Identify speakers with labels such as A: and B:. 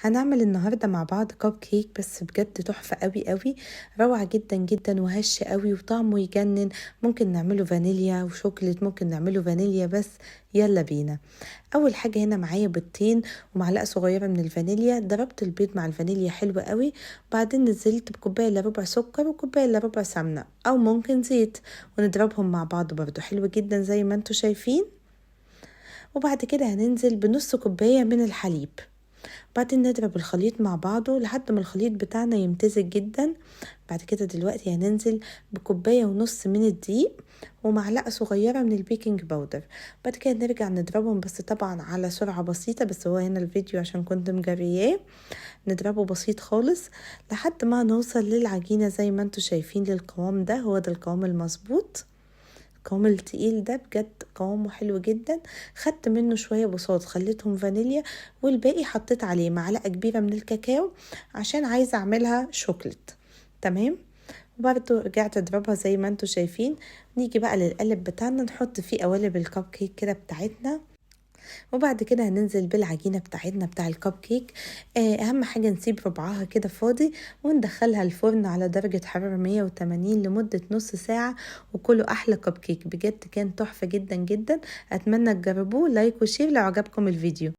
A: هنعمل النهارده مع بعض كب كيك، بس بجد تحفه قوي قوي، روعه جدا جدا وهش قوي وطعمه يجنن. ممكن نعمله فانيليا وشوكليت، ممكن نعمله فانيليا بس. يلا بينا. اول حاجه هنا معايا بيضتين ومعلقه صغيره من الفانيليا. ضربت البيض مع الفانيليا حلو قوي، وبعدين نزلت بكوبايه الا ربع سكر وكوبايه الا ربع سمنه او ممكن زيت، ونضربهم مع بعض برضو حلو جدا زي ما انتوا شايفين. وبعد كده هننزل بنص كوبايه من الحليب، بعدين نضرب الخليط مع بعضه لحد ما الخليط بتاعنا يمتزج جدا. بعد كده دلوقتي هننزل بكوباية ونص من الدقيق ومعلقة صغيرة من البيكنج باودر. بعد كده نرجع نضربهم، بس طبعا على سرعة بسيطة، بس هو هنا الفيديو عشان كنت مجرياه. نضربه بسيط خالص لحد ما نوصل للعجينة زي ما انتوا شايفين، للقوام ده. هو ده القوام المظبوط. القوام التقيل ده بجد قوامه حلو جدا. خدت منه شوية بساط خليتهم فانيليا، والباقي حطيت عليه معلقة كبيرة من الكاكاو عشان عايزة اعملها شوكليت. تمام. وبرضو رجعت اضربها زي ما انتوا شايفين. نيجي بقى للقلب بتاعنا، نحط فيه قوالب الكب كيك كده بتاعتنا، وبعد كده هننزل بالعجينة بتاعتنا بتاع الكب كيك. اهم حاجة نسيب ربعها كده فاضي، وندخلها الفرن على درجة حرارة 180 لمدة نص ساعة. وكله احلى كب كيك، بجد كان تحفة جدا جدا. اتمنى تجربوه. لايك وشير لو عجبكم الفيديو.